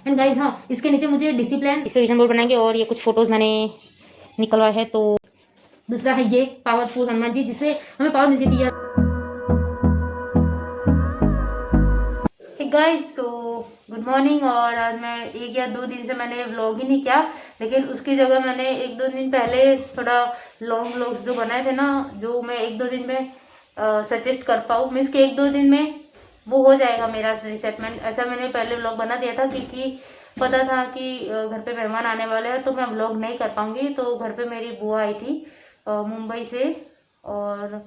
And guys हाँ, इसके नीचे मुझे डिसिप्लिन इस पे विजन बोर्ड बनाएंगे और ये कुछ फोटोज मैंने निकलवाए है। तो दूसरा है ये पावरफुल हनुमान जी, जिससे हमें पावर मिलती थी यार। Guys so good morning. और आज मैं 1 या 2 दिन से मैंने व्लॉग ही नहीं किया, लेकिन उसकी जगह मैंने 1-2 दिन पहले थोड़ा लॉन्ग व्लॉग्स जो बनाए थे ना, जो मैं 1-2 दिन में सजेस्ट कर पाऊँ, मीन्स के 1-2 दिन में वो हो जाएगा मेरा रिसेटमेंट। ऐसा मैंने पहले व्लॉग बना दिया था क्योंकि पता था कि घर पे मेहमान आने वाले हैं तो मैं व्लॉग नहीं कर पाऊंगी। तो घर पे मेरी बुआ आई थी मुंबई से, और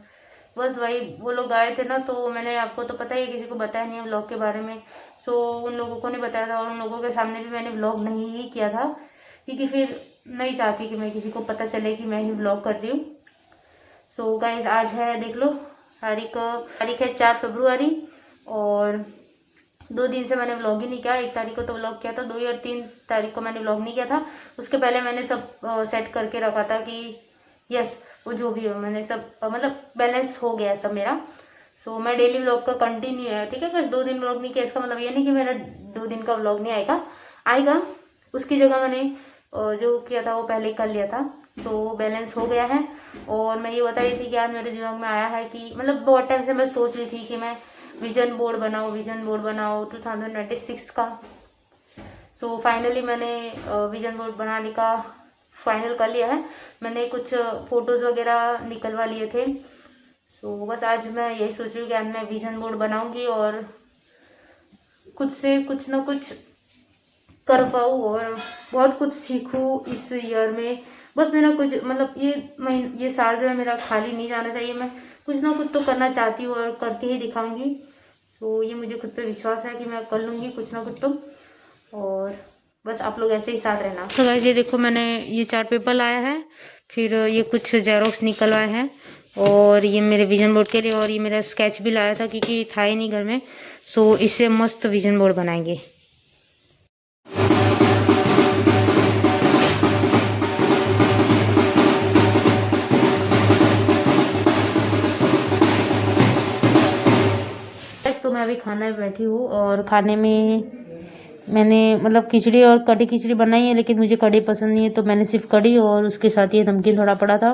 बस वही वो लोग आए थे ना, तो मैंने आपको तो पता ही है, किसी को बताया नहीं है व्लॉग के बारे में। सो उन लोगों को नहीं बताया था और उन लोगों के सामने भी मैंने व्लॉग नहीं ही किया था, क्योंकि फिर नहीं चाहती कि मैं किसी को पता चले कि मैं ही व्लॉग कर रही हूँ। सो गाइज आज है, देख लो तारीख है 4 फरवरी, और 2 दिन से मैंने व्लॉग ही नहीं किया। 1 तारीख को तो व्लॉग किया था, 2 या 3 तारीख को मैंने व्लॉग नहीं किया था। उसके पहले मैंने सब सेट करके रखा था कि यस वो जो भी हो, मैंने सब मतलब बैलेंस हो गया सब मेरा। सो मैं डेली व्लॉग का कंटिन्यू है, ठीक है। कुछ 2 दिन व्लॉग नहीं किया इसका मतलब ये नहीं कि मेरा 2 दिन का व्लॉग नहीं आएगा। उसकी जगह मैंने जो किया था वो पहले कर लिया था। सो बैलेंस हो गया है। और मैं ये बता रही थी कि आज मेरे दिमाग में आया है कि मतलब बहुत टाइम से मैं सोच रही थी कि मैं विजन बोर्ड बनाओ 2026 का। सो फाइनली मैंने विजन बोर्ड बनाने का फाइनल कर लिया है। मैंने कुछ फोटोज वगैरह निकलवा लिए थे। सो बस आज मैं यही सोच रही हूँ कि आज मैं विजन बोर्ड बनाऊंगी और खुद से कुछ ना कुछ कर पाऊँ और बहुत कुछ सीखूँ इस ईयर में। बस मेरा कुछ मतलब ये साल जो है मेरा खाली नहीं जाना चाहिए। मैं कुछ ना कुछ तो करना चाहती हूँ और करके ही दिखाऊंगी। तो ये मुझे खुद पे विश्वास है कि मैं कर लूँगी कुछ ना कुछ तो, और बस आप लोग ऐसे ही साथ रहना। तो गाइस ये देखो मैंने ये चार्ट पेपर लाया है, फिर ये कुछ जेरोक्स निकलवाए हैं, और ये मेरे विजन बोर्ड के लिए, और ये मेरा स्केच भी लाया था क्योंकि था ही नहीं घर में। सो इससे मस्त विजन बोर्ड बनाएंगे। तो मैं अभी खाने में बैठी हूँ और खाने में मैंने मतलब खिचड़ी और कड़ी खिचड़ी बनाई है, लेकिन मुझे कड़ी पसंद नहीं है तो मैंने सिर्फ कड़ी और उसके साथ ये नमकीन थोड़ा पड़ा था।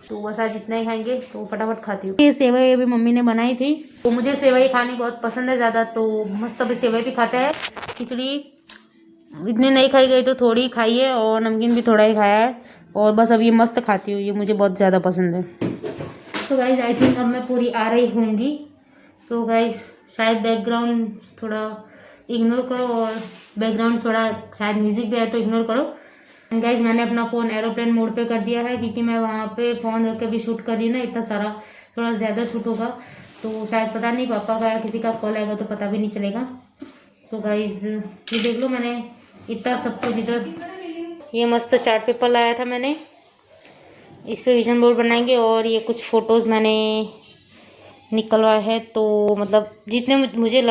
तो बस आज इतना ही खाएंगे, तो फटाफट खाती हूँ। ये सेवई अभी मम्मी ने बनाई थी, तो मुझे सेवई खानी बहुत पसंद है ज़्यादा, तो मस्त अभी सेवई भी खाते हैं। खिचड़ी इतनी नहीं खाई गई तो थोड़ी खाई है, और नमकीन भी थोड़ा ही खाया है, और बस अब ये मस्त खाती हूँ, ये मुझे बहुत ज़्यादा पसंद है। तो गाइज आई थिंक अब मैं पूरी आ रही होंगी। तो गाइज शायद बैकग्राउंड थोड़ा इग्नोर करो, और बैकग्राउंड थोड़ा शायद म्यूजिक भी है तो इग्नोर करो। एंड गाइज मैंने अपना फ़ोन एरोप्लेन मोड पे कर दिया है, क्योंकि मैं वहाँ पे फ़ोन रख के भी शूट कर रही ना, इतना सारा थोड़ा ज़्यादा शूट होगा, तो शायद पता नहीं पापा का या किसी का कॉल आएगा तो पता भी नहीं चलेगा। सो गाइज ये देख लो मैंने इतना सब कुछ इधर, ये मस्त चार्ट पेपर लाया था मैंने, इस पे विजन बोर्ड बनाएंगे, और ये कुछ फ़ोटोज़ मैंने निकलवाए है। तो मतलब जितने मुझे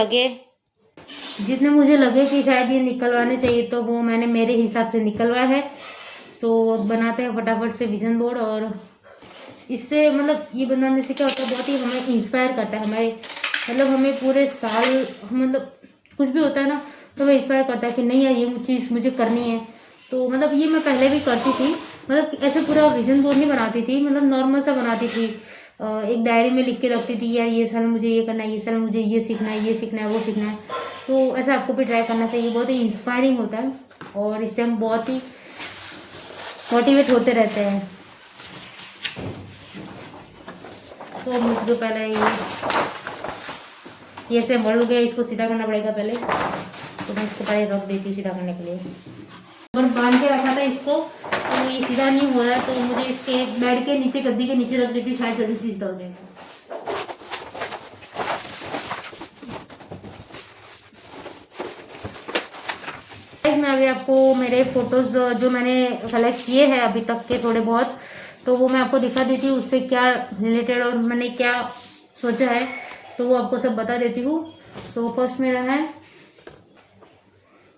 लगे कि शायद ये निकलवाने चाहिए तो वो मैंने मेरे हिसाब से निकलवाया है। सो बनाते हैं फटाफट से विजन बोर्ड, और इससे मतलब ये बनाने से क्या होता है, बहुत ही हमें इंस्पायर करता है, हमारे मतलब हमें पूरे साल मतलब कुछ भी होता है ना तो हमें इंस्पायर करता है कि नहीं यार ये चीज़ मुझे करनी है। तो मतलब ये मैं पहले भी करती थी, मतलब ऐसे पूरा विजन बोर्ड नहीं बनाती थी, मतलब नॉर्मल सा बनाती थी। एक डायरी में लिख के रखती थी यार ये साल मुझे ये करना है, ये साल मुझे ये सीखना है वो सीखना है। तो ऐसा आपको भी ट्राई करना चाहिए, बहुत ही इंस्पायरिंग होता है और इससे हम बहुत ही मोटिवेट होते रहते हैं। तो मुझे पहले ये से मर गया, इसको सीधा करना पड़ेगा पहले, तो मैं इसको पहले रख देती हूँ सीधा करने के लिए। और बांध के रखा था इसको, तो ये सीधा नहीं हो रहा है, तो मुझे इसके बेड के नीचे गद्दी के नीचे रख देती, शायद जल्दी सीधा हो जाएगा। मैं अभी आपको मेरे फोटोज जो मैंने कलेक्ट किए हैं अभी तक के थोड़े बहुत, तो वो मैं आपको दिखा देती हूँ, उससे क्या रिलेटेड और मैंने क्या सोचा है तो वो आपको सब बता देती हूँ। तो फर्स्ट मेरा है,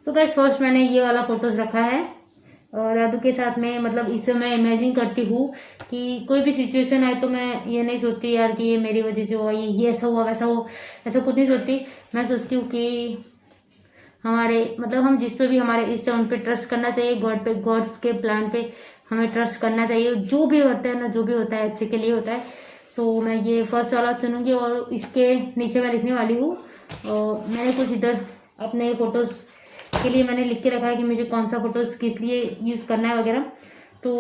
तो गाइस फर्स्ट मैंने ये वाला फोटोज रखा है, और दादू के साथ में मतलब इससे मैं इमेजिन करती हूँ कि कोई भी सिचुएशन आए तो मैं ये नहीं सोचती यार कि ये मेरी वजह से हुआ, ये ऐसा हुआ वैसा हो, ऐसा कुछ नहीं सोचती। मैं सोचती हूँ कि हमारे मतलब हम जिस पे भी हमारे इष्ट है उन पे ट्रस्ट करना चाहिए, गॉड पे, गॉड्स के प्लान पे हमें ट्रस्ट करना चाहिए। जो भी होता है ना, जो भी होता है अच्छे के लिए होता है। सो मैं ये फर्स्ट वाला चुनूंगी और इसके नीचे मैं लिखने वाली हूँ। मैंने कुछ इधर अपने फोटोज़ के लिए मैंने लिख के रखा है कि मुझे कौन सा फोटोज़ किस लिए यूज़ करना है वगैरह। तो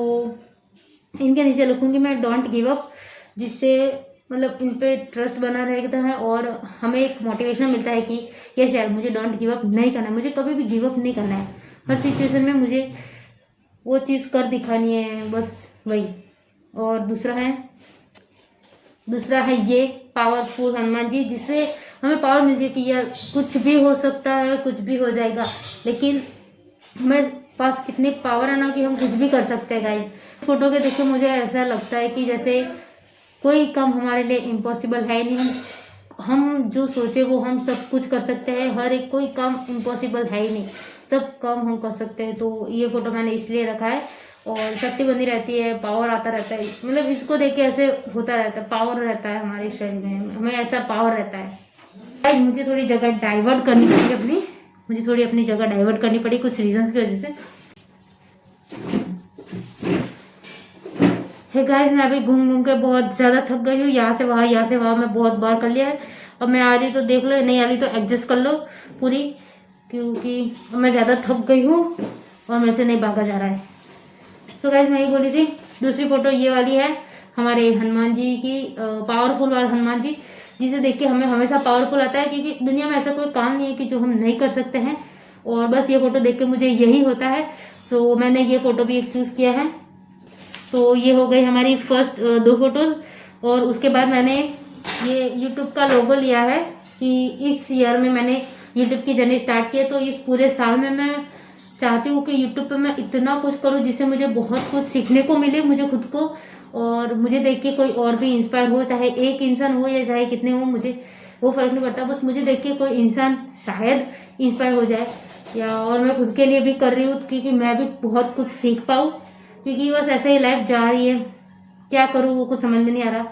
इनके नीचे लिखूंगी मैं डोंट गिव अप, जिससे मतलब इन पे ट्रस्ट बना रहता है और हमें एक मोटिवेशन मिलता है कि यस यार मुझे डोंट गिव अप नहीं करना है, मुझे कभी भी गिव अप नहीं करना है। हर सिचुएशन में मुझे वो चीज़ कर दिखानी है, बस वही। और दूसरा है ये पावरफुल हनुमान जी, जिससे हमें पावर मिलती है कि यार कुछ भी हो सकता है, कुछ भी हो जाएगा, लेकिन हमारे पास इतनी पावर है ना कि हम कुछ भी कर सकते हैं गाइज। फोटो के देख के मुझे ऐसा लगता है कि जैसे कोई काम हमारे लिए इम्पॉसिबल है नहीं। हम जो सोचे वो हम सब कुछ कर सकते हैं, हर एक कोई काम इम्पॉसिबल है ही नहीं, सब काम हम कर सकते हैं। तो ये फोटो मैंने इसलिए रखा है। और शक्ति बनी रहती है, पावर आता रहता है, मतलब इसको देख के ऐसे होता रहता है, पावर रहता है हमारे शरीर में, हमें ऐसा पावर रहता है। मुझे थोड़ी जगह डाइवर्ट करनी पड़ी अपनी, मुझे थोड़ी अपनी जगह डाइवर्ट करनी पड़ी कुछ रीजंस की वजह से। हे गाइस, मैं अभी घूम घूम के बहुत ज़्यादा थक गई हूँ, यहाँ से वहाँ मैं बहुत बार कर लिया है। अब मैं आ रही तो देख लो, नहीं आ रही तो एडजस्ट कर लो पूरी, क्योंकि मैं ज़्यादा थक गई हूँ और मेरे से नहीं भागा जा रहा है। सो गाइस, मैं ये बोली थी, दूसरी फोटो ये वाली है हमारे हनुमान जी की, पावरफुल और हनुमान जी, जिसे देख के हमें हमेशा पावरफुल आता है, क्योंकि दुनिया में ऐसा कोई काम नहीं है कि जो हम नहीं कर सकते हैं। और बस ये फोटो देख के मुझे यही होता है। सो मैंने ये फोटो भी एक चूज किया है। तो ये हो गई हमारी फर्स्ट दो फोटोज। और उसके बाद मैंने ये यूट्यूब का लोगो लिया है कि इस ईयर में मैंने यूट्यूब की जर्नी स्टार्ट की है, तो इस पूरे साल में मैं चाहती हूँ कि यूट्यूब पे मैं इतना कुछ करूँ जिससे मुझे बहुत कुछ सीखने को मिले, मुझे खुद को, और मुझे देख के कोई और भी इंस्पायर हो, चाहे एक इंसान हो या चाहे कितने हो, मुझे वो फर्क नहीं पड़ता, बस मुझे देख के कोई इंसान शायद इंस्पायर हो जाए। या और मैं खुद के लिए भी कर रही हूँ क्योंकि मैं भी बहुत कुछ सीख पाऊँ, क्योंकि बस ऐसे ही लाइफ जा रही है, क्या करूँ वो कुछ समझ में नहीं आ रहा।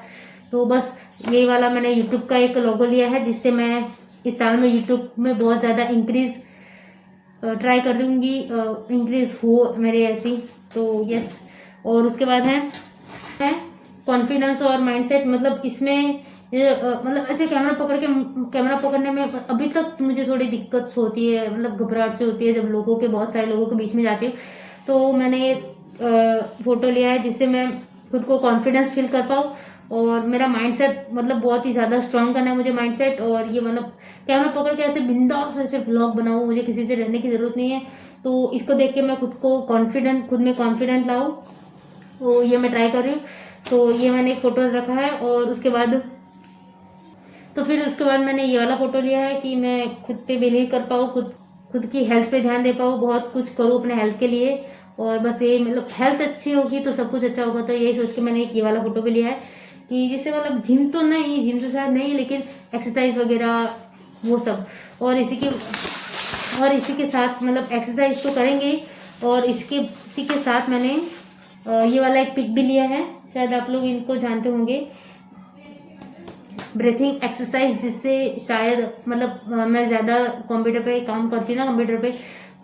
तो बस यही वाला मैंने यूट्यूब का एक लोगो लिया है, जिससे मैं इस साल में यूट्यूब में बहुत ज़्यादा इंक्रीज ट्राई कर दूंगी, इंक्रीज हो मेरे ऐसी। तो यस। और उसके बाद है कॉन्फिडेंस और माइंडसेट, मतलब इसमें मतलब ऐसे कैमरा पकड़ने में अभी तक मुझे थोड़ी दिक्कत होती है, मतलब घबराहट से होती है जब बहुत सारे लोगों के बीच में जाती हूँ। तो मैंने फोटो लिया है जिससे मैं खुद को कॉन्फिडेंस फील कर पाऊँ, और मेरा माइंडसेट मतलब बहुत ही ज़्यादा स्ट्रांग करना है मुझे माइंडसेट। और ये मतलब कैमरा पकड़ के ऐसे बिंदास ऐसे ब्लॉग बनाऊँ, मुझे किसी से डरने की ज़रूरत नहीं है। तो इसको देख के मैं खुद में कॉन्फिडेंट लाऊँ, तो ये मैं ट्राई कर रही हूँ। तो ये मैंने एक फोटोज रखा है। और उसके बाद मैंने ये वाला फोटो लिया है कि मैं खुद पे बिलीव कर पाऊँ, खुद की हेल्थ पे ध्यान दे पाऊँ, बहुत कुछ करूँ अपने हेल्थ के लिए। और बस ये मतलब हेल्थ अच्छी होगी तो सब कुछ अच्छा होगा। तो यही सोच के मैंने एक ये वाला फोटो भी लिया है कि जिससे मतलब जिम तो शायद नहीं, लेकिन एक्सरसाइज वगैरह वो सब। और इसी के साथ मतलब एक्सरसाइज तो करेंगे, और इसी के साथ मैंने ये वाला एक पिक भी लिया है, शायद आप लोग इनको जानते होंगे, ब्रीथिंग एक्सरसाइज, जिससे शायद मतलब मैं ज़्यादा कंप्यूटर पे काम करती ना, कंप्यूटर पे,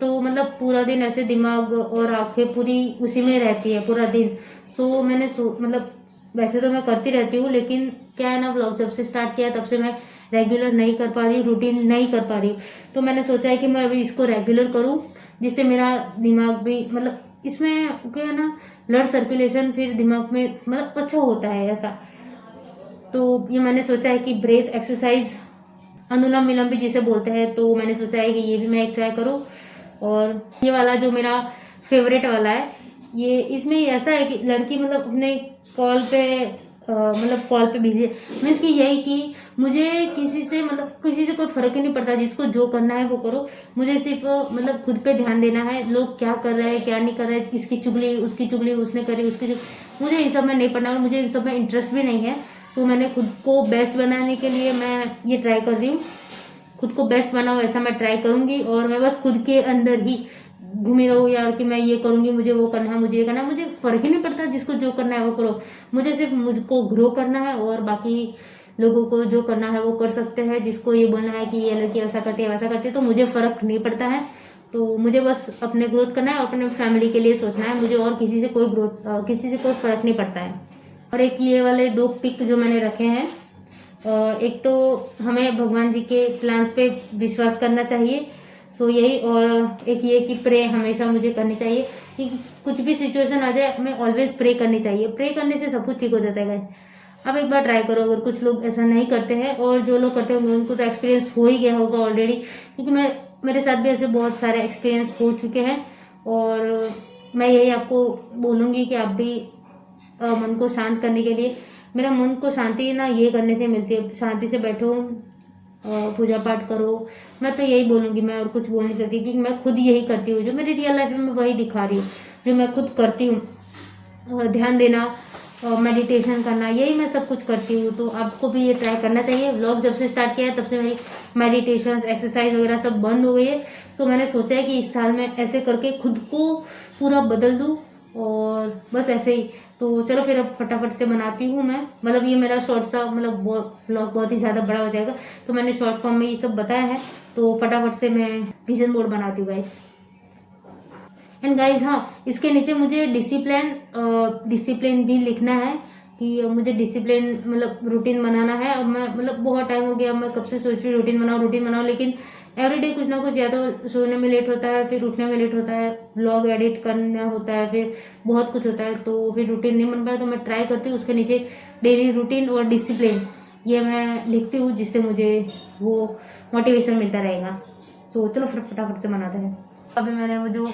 तो मतलब पूरा दिन ऐसे दिमाग और आंखें पूरी उसी में रहती है पूरा दिन। सो मैंने मतलब वैसे तो मैं करती रहती हूँ, लेकिन क्या है ना, व्लॉग जब से स्टार्ट किया तब से मैं रेगुलर नहीं कर पा रही, रूटीन नहीं कर पा रही। तो मैंने सोचा है कि मैं अभी इसको रेगुलर करूँ, जिससे मेरा दिमाग भी मतलब इसमें क्या है ना, ब्लड सर्कुलेशन फिर दिमाग में मतलब अच्छा होता है ऐसा। तो ये मैंने सोचा है कि ब्रेथ एक्सरसाइज, अनुलोम विलोम भी जिसे बोलते हैं, तो मैंने सोचा है कि ये भी मैं एक ट्राई करूँ। और ये वाला जो मेरा फेवरेट वाला है, ये इसमें ऐसा है कि लड़की मतलब अपने कॉल पे बिजी है, मीन्स कि यही कि मुझे किसी से कोई फर्क ही नहीं पड़ता, जिसको जो करना है वो करो, मुझे सिर्फ मतलब खुद पे ध्यान देना है, लोग क्या कर रहे हैं क्या नहीं कर रहे हैं, किसकी चुगली उसकी चुगली, उसने करी उसकी चुगली, मुझे इन सब में नहीं पढ़ना और मुझे इन सब में इंटरेस्ट भी नहीं है। सो मैंने खुद को बेस्ट बनाने के लिए मैं ये ट्राई कर रही हूँ, खुद को बेस्ट बनाओ ऐसा मैं ट्राई करूंगी। और मैं बस खुद के अंदर ही घूमी रहूँ यार कि मैं ये करूंगी, मुझे वो करना है, मुझे ये करना है, मुझे फर्क ही नहीं पड़ता, जिसको जो करना है वो करो, मुझे सिर्फ मुझको ग्रो करना है। और बाकी लोगों को जो करना है वो कर सकते हैं, जिसको ये बोलना है कि ये लड़की ऐसा करती है वैसा करती है, तो मुझे फर्क नहीं पड़ता है। तो मुझे बस अपने ग्रोथ करना है और अपने फैमिली के लिए सोचना है, मुझे और किसी से कोई किसी से कोई फर्क नहीं पड़ता है। और एक ये वाले 2 पिक जो मैंने रखे हैं, एक तो हमें भगवान जी के प्लान्स पे विश्वास करना चाहिए, सो यही, और एक ये कि प्रे हमेशा मुझे करनी चाहिए कि कुछ भी सिचुएशन आ जाए हमें ऑलवेज प्रे करनी चाहिए। प्रे करने से सब कुछ ठीक हो जाता है गाइस। अब एक बार ट्राई करो, अगर कुछ लोग ऐसा नहीं करते हैं और जो लोग करते होंगे उनको तो एक्सपीरियंस हो ही गया होगा ऑलरेडी, क्योंकि मेरे साथ भी ऐसे बहुत सारे एक्सपीरियंस हो चुके हैं। और मैं यही आपको बोलूँगी कि आप भी मन को शांत करने के लिए, मेरा मन को शांति ना ये करने से मिलती है, शांति से बैठो, पूजा पाठ करो। मैं तो यही बोलूँगी, मैं और कुछ बोल नहीं सकती, क्योंकि मैं खुद यही करती हूँ, जो मेरी रियल लाइफ में मैं वही दिखा रही हूँ, जो मैं खुद करती हूँ। ध्यान देना, मेडिटेशन करना, यही मैं सब कुछ करती हूँ। तो आपको भी ये ट्राई करना चाहिए। व्लॉग जब से स्टार्ट किया है तब से मेरी मेडिटेशन, एक्सरसाइज वगैरह सब बंद हो गई है। सो मैंने सोचा है कि इस साल मैं ऐसे करके खुद को पूरा बदल दूँ, और बस ऐसे ही। तो चलो फिर अब फटाफट से बनाती हूँ मैं, मतलब ये मेरा शॉर्ट सा, मतलब व्लॉग बहुत ही ज़्यादा बड़ा हो जाएगा, तो मैंने शॉर्ट फॉर्म में ये सब बताया है। तो फटाफट से मैं विजन बोर्ड बनाती हूँ गाइस। एंड गाइज हाँ, इसके नीचे मुझे डिसिप्लिन भी लिखना है, कि मुझे डिसिप्लिन मतलब रूटीन बनाना है। अब मैं मतलब बहुत टाइम हो गया, मैं कब से सोच रही हूँ रूटीन बनाओ, लेकिन एवरीडे कुछ ना कुछ, या तो सोने में लेट होता है, फिर उठने में लेट होता है, व्लॉग एडिट करना होता है, फिर बहुत कुछ होता है, तो फिर रूटीन नहीं बन पाया। तो मैं ट्राई करती हूँ उसके नीचे डेली रूटीन और डिसिप्लिन ये मैं लिखती हूँ, जिससे मुझे वो मोटिवेशन मिलता रहेगा। सो चलो फिर फटाफट से बनाते हैं। अभी मैंने वो जो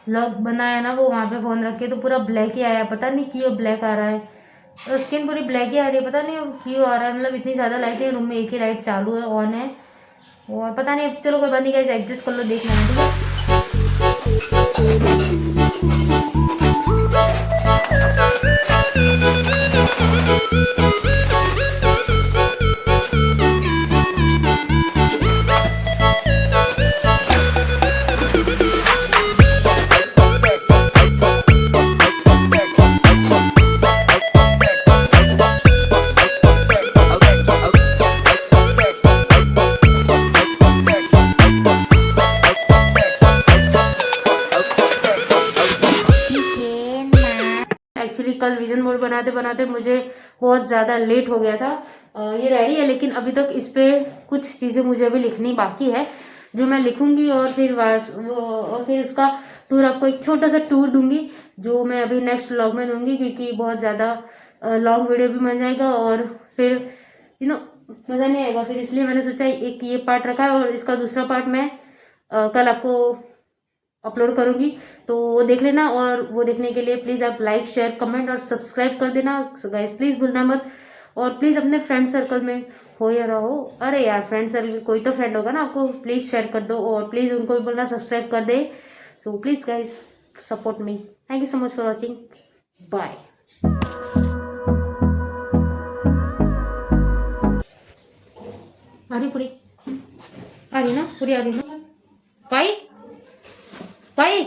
व्लॉग बनाया ना, वो वहाँ पे फोन रख के, तो पूरा ब्लैक ही आया, पता नहीं क्यों ब्लैक आ रहा है, और स्किन पूरी ब्लैक ही आ रही है, पता नहीं अब क्यों आ रहा है। मतलब इतनी ज़्यादा लाइट है रूम में, एक ही लाइट चालू है, ऑन है, और पता नहीं, चलो कोई बात नहीं गाइस, एडजस्ट कर लो, देख लेना एक्चुअली कल विजन बोर्ड बनाते बनाते मुझे बहुत ज़्यादा लेट हो गया था। ये रेडी है, लेकिन अभी तक इस पे कुछ चीज़ें मुझे अभी लिखनी बाकी है, जो मैं लिखूंगी, और फिर इसका टूर, आपको एक छोटा सा टूर दूंगी, जो मैं अभी नेक्स्ट व्लॉग में दूंगी, क्योंकि बहुत ज़्यादा लॉन्ग वीडियो भी बन जाएगा और फिर मज़ा नहीं आएगा। फिर इसलिए मैंने सोचा एक ये पार्ट रखा है, और इसका दूसरा पार्ट मैं कल आपको अपलोड करूंगी, तो वो देख लेना। और वो देखने के लिए प्लीज़ आप लाइक, शेयर, कमेंट और सब्सक्राइब कर देना गाइस, प्लीज़ भूलना मत। और प्लीज़ अपने फ्रेंड सर्कल में हो या ना हो, अरे यार फ्रेंड सर्कल कोई तो फ्रेंड होगा ना आपको, प्लीज़ शेयर कर दो, और प्लीज़ उनको भी बोलना सब्सक्राइब कर दे। So please guys support me. Thank you so much for watching, bye. आ रही पूरी, आ रही ना, पूरी आ रही ना, पाई पाई।